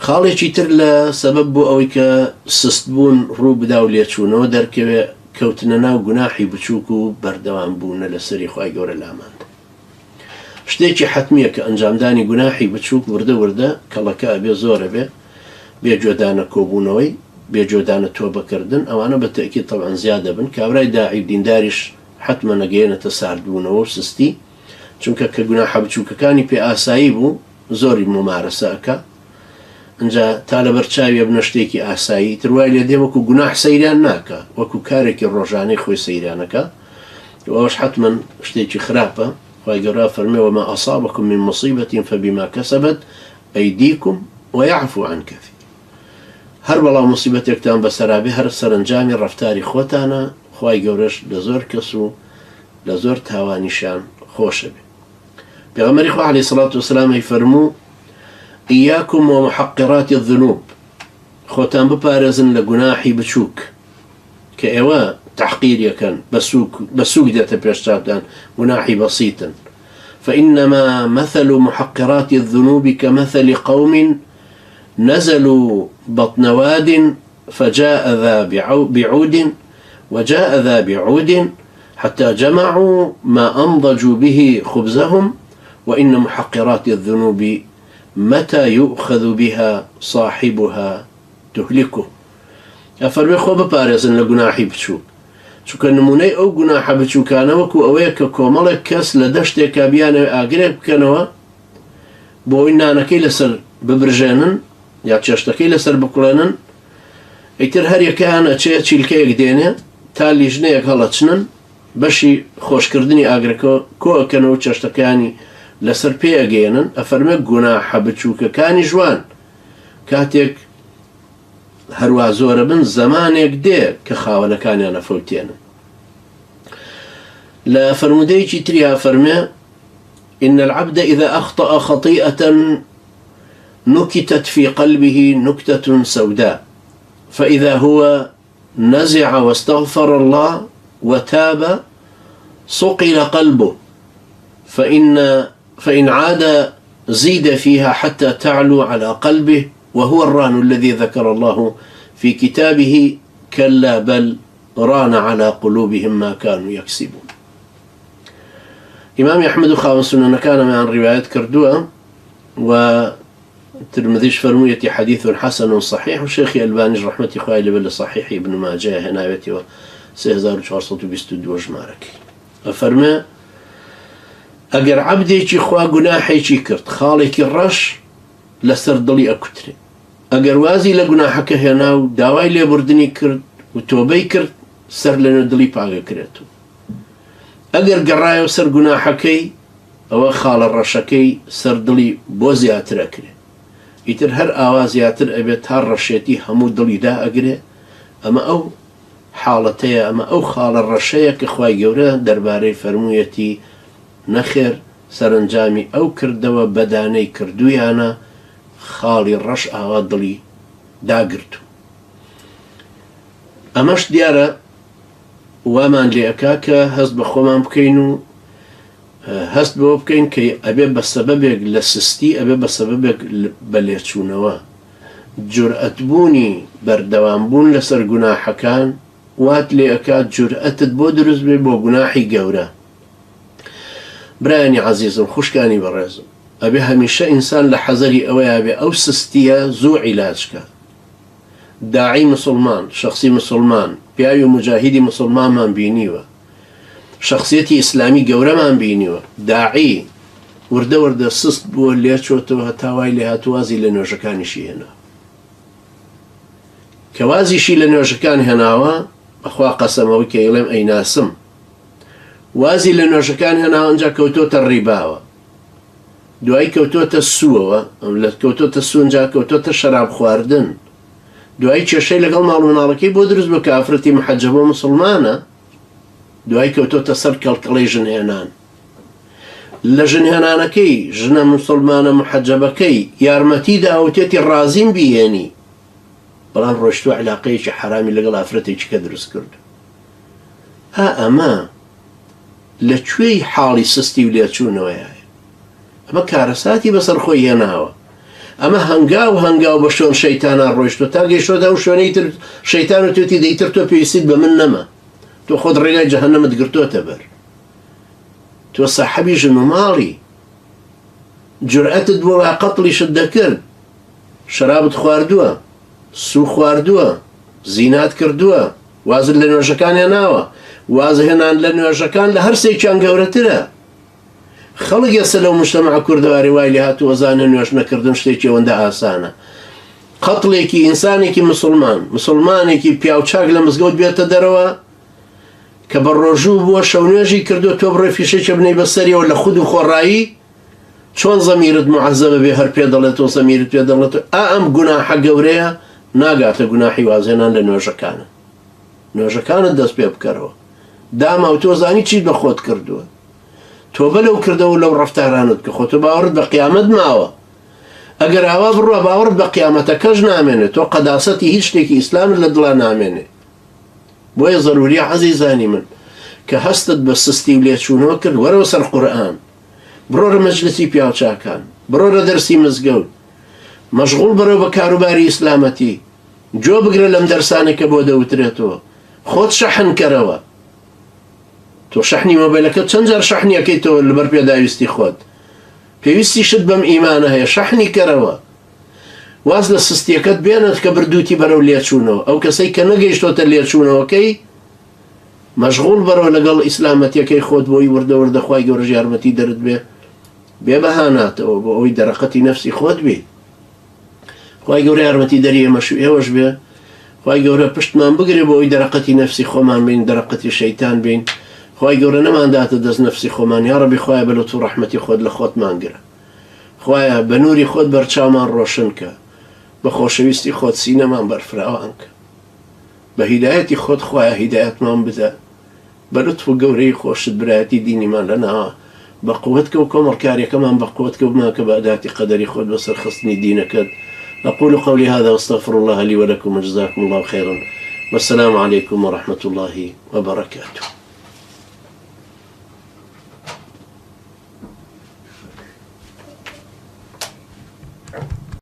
خاڵێکی تر لە سەبەب بوو ئەوەی کە سستبوون ڕوو بدا و لێچوونەوە دەرکەوێ کەوتنە ناو گوناحی بچووک و بەردەوام بوونە لەسەری خوای گەورە لاماند. شتێکی حتمیە کە ئەنجامدانی گوناحی بچووک وردە وردە کەڵەکە ئەبێ زۆرە بێ بێجۆدانە کۆبوونەوەی بێجۆدانە تۆبەکردن ئەوانە بە تەکید تەبعەن زیادە بن کابرای داعی دینداریش حتمە نەگەیەنێتە ساردبوونەوە و سستی چونکە کە گوناحە بچووکەکانی پێ ئاسایی بوو زۆری ممارەسە ئەکا ئەنجا تا لە بەرچاویە بنە شتێکی ئاسایی تروای لێ دێ وەکو گوناح سەیران ناکە وەکو کارێکی ڕۆژانەی خۆی سەیرانەکە ئەوەش حتمەن شتێکی خراپە. خوای گەورە فەرمێ وما أصابكم من مصيبة فبما كسبت أيديكم ويعفو عن كثير. هەر بەڵام موسیبەتێکتان بەسەرابێ هەر سەرنجامی ڕەفتاری خۆتانە خوای گەورەش لە زۆر کەس و لە زۆر تاوانیشان خۆشە بێ. پێغەمبەری خوا عەلەیهی سەڵات وسەلام فەرموو إياكم ومحقرات الذنوب خۆتان بپارێزن لە گوناحی بچووک کە ئێوە تحقير يكن بسوق داتا بيشتابدان مناحي بسيطا فإنما مثل محقرات الذنوب كمثل قوم نزلوا بطن واد فجاء ذا بعود وجاء ذا بعود حتى جمعوا ما أنضجوا به خبزهم وإن محقرات الذنوب متى يؤخذ بها صاحبها تهلكه. أفرمي خو بپارێزن لە گوناحی بچووک چونکە نمونەی ئەو گوناحە بچووکانە وەکو ئەوەیە کە کۆمەڵێک کەس لە دەشتێکا بیانەوێ ئاگرێک بکەنەوە بۆ ئەوەی نانەکەی لەسەر ببرژێنن یا چێشتەکەی لەسەر بکوڵێنن ئیتر هەر یەکەیان ئەچێ چیلکەیەک دێنێ تا لیژنەیەک هەڵەچنن بەشی خۆشکردنی ئاگرەکە کۆ ئەکەنەوە چێشتەکانی لەسەر پێ ئەگەێنن. ئەفەرمێ گوناحە بچووکەکانی جوان کاتێک هەروە زۆرە بن زەمانێک دێ کە خاوەنەکانیان ئەفەوتێنن. لە فەرمودەیەکی تریا فەرمێ إن العبد إذا أخطأ خطيئة نكتت في قلبه نكتة سوداء فإذا هو نزع واستغفر الله وتاب صقل قلبه فإن عاد زيد فيها حتى تعلو على قلبه وهو الران الذي ذكر الله في كتابه كلا بل ران على قلوبهم ما كانوا يكسبون. إمام أحمد خاوەن سنن كان عن رواية كردوة وترمذيش فرمية حديث حسن صحيح وشيخ الباني رحمة خواه لبل صحيح ابن ماجه هنايتي و 3422 جمارك فرمى أجر عبدي خوا جناحي كرت خالك الرش لسر دڵی ئەکوترێ ئەگەر وازی لە گوناحەکە هێنا و داوای لێبوردنی کرد و تۆبەی کرد سەر لەنێ دڵی پاگەکرێت و ئەگەر گەڕایەوە سەر گوناحەکەی ئەوە خاڵە ڕەشەکەی سەر دڵی بۆ زیاتر ئەکرێ ئیتر هەر ئاوا زیاتر ئەبێت تا ڕەشێتی هەموو دڵی دا ئەگرێ. ئەمە ئەو حاڵەتەیە ئەمە ئەو خاڵە ڕەشەیە کە خوای گەورە دەربارەی فەرموویەتی نەخێر سەرنجامی ئەو کردەوە بەدانەی کردویانە خاڵی ڕەش ئاوا دڵی داگرتو. ئەمەش دیارە وامان لێ ئەکا کە هەست بە خۆمان بکەین و هەست بەوە بکەین کە ئەبێ بە سەبەبێک لە سستی ئەبێ بە سەبەبێک بە لێچوونەوە جورئەتبوونی بەردەوامبوون لەسەر گوناحەکان وات لێ ئەکات جورئەتت بۆ دروست بێ بۆ گوناحی گەورە. برایانی عەزیزم خوشکانی بەڕێزم ئەبێ هەمیشە ئینسان لە حەزەری ئەوەیە بێ ئەو سستیە زوو عیلاجکە. داعی مسلمان شخصی مسلمان پیاوی و مجاهیدی مسلمانمان بینیوە شخصیەتی ئیسلامی گەورەمان بینیوە داعی وردە وردە سست بووە لێچۆتەوە هەتاوای لێ هاتووازی لە نوێژەکانیشی هێنا کە وازیشی لە نوێژەکان هێناوە بەخوا قەسەمەوەی کە ئێڵێم ئەیناسم وازی لە نوێژەکان هێناوە ئەنجا کەوتۆتە ڕیباوە دوای کەوتۆتە سووەوە لە کەوتۆتە سوونجا کەوتۆتە شەراب خواردن دوای کێشەی لەگەڵ ماڵ و مناڵەکەی بۆ دروست بە کافرەتی محەجەبە مسلمانە دوای کەوتۆتە سەر کەڵکەڵەی ژنهێنان لە ژنهێنانەکەی ژنە مسلمانە محەجەبەکەی یارمەتی داوتێتی ڕازیم بیهێنی بەڵام ڕۆشتووە علاقەیەکی حرامی لەگەڵ ئافرەتێکی کە دروست کرد. ئەمە لەکوێی حاڵی سستی و لێچوونەوەیە ئەمە کارەساتی بەسەر خۆی هێناوە ئەمە هەنگاو بە شۆن شەیتانە ڕۆیشتۆ تا گەیشتۆدا ئەو شوێنەی تر شەیتان و توێتی دەیتر تۆ پێویستیت بە من نەما تۆ خۆت ڕێگای جەهەنەمت گرتۆتە بەر تۆ ساحەبی ژن و ماڵی جورئەتت بۆ وا قەتڵیشت دەکرد شەرابت خواردووە سوو خواردووە زینات کردووە وازت لە نوێژەکانیان ناوە واز هێنان لە نوێژەکان لە هەر سێکیان گەورەترە خەڵک ئێستا لەو مجتەمەع کوردەواری وای لێ هاتووە زانە نوێژ نەکردن شتێکی ئەوەندە ئاسانە قەتڵێکی ئینسانێکی مسلمانێکی پیاوچاک لە مزگەوت بێتە دەرەوە کە بە ڕۆژوو بووە شەو نوێژی کردو تۆ بڕێ فیشێکە بنەی بەسەریەوە لە خود و خۆڕایی چۆن زەمیرت معەزەبە بێ هەر پێ دەڵێتەوە زەمیرت پێ دەڵێتەوە ئەم گوناحە گەورەیە ناگاتە گوناحی وازێنان لە نوێژەکانت دەست پێ بکەرەوە داما و تۆ زانی چیت بە خۆت کردووە تۆ بەلەو کردەوە لەو ڕەفتارانت کە خۆتۆ باوەڕت بە قیامەت ماوە ئەگەر ئاوا بڕوە باوەڕت بە قیامەتەکەش نامێنێت تۆ قەداسەتی هیچ شتێکی ئیسلامت لە دڵا نامێنێ بۆیە ضروریە عەزیزانی من کە هەستت بە سستی و لێچوونەوە کرد وەرەوە سەر قورئان بڕۆرە مەجلسی پیاوچاکان بڕۆرە دەرسی مزگەوت مەشغوڵ بەرەو بە کاروباری ئیسلامەتی جۆ بگرە لەم دەرسانێکە بۆ دەوترێتەوە خۆت شەحن کەرەوە تۆ شەحنی مۆبایلەکە چەند جار شەحنیەکەیتەوە لەبەر پێداویستی خۆت پێویستی شت بەم ئیمانە هەیە شەحنی کەرەوە واز لە سستیەکەت بێنێت کە بردووتی بەرەو لێچوونەوە ئەو کەسەی کە نەگەیشتۆتە لێچوونەوەکەی مەشغوڵ بەرەوە لەگەڵ ئیسلامەتیەکەی خۆت بۆی وردە خوای گەورە یارمەتی دەرت بێ بەهاناتەوە بۆ ئەوی دەرەقەتی نەفسی خۆت بێ خوای گەورە یارمەتی دەری ئێمەش و ئێوەش بێ خوای گەورە پشتمان بگرێ بۆ ئەوی دەرەقەتی نەفسی خۆمان بین دەرەقەتی شەیتان بین خوای گەورە نەمانداتە دەست نەفسی خۆمان یا ڕەبی خوایە بە لەتف و ڕەحمەتی خۆت لە خۆتمان گرە خوایە بە نووری خۆت بەرچاومان ڕۆشن کە بە خۆشەویستی خۆت سینەمان بەرفراوان کە بە هیدایەتی خۆت خوایە هیدایەتمان بدە بە لەتف و گەورەی خۆشت برایەتی دینیمان لەناوە بە قووەتکە و کۆمەڵکاریەکەمان بە قووەتکە بمان کە بە ئەداتی قەدەری خۆت بەسەر خستنی دینەکەت أقول قولي هذا واستغفر الله لي ولكم وجزاكم الله خيرا والسلام عليكم ورحمة الله وبركاته.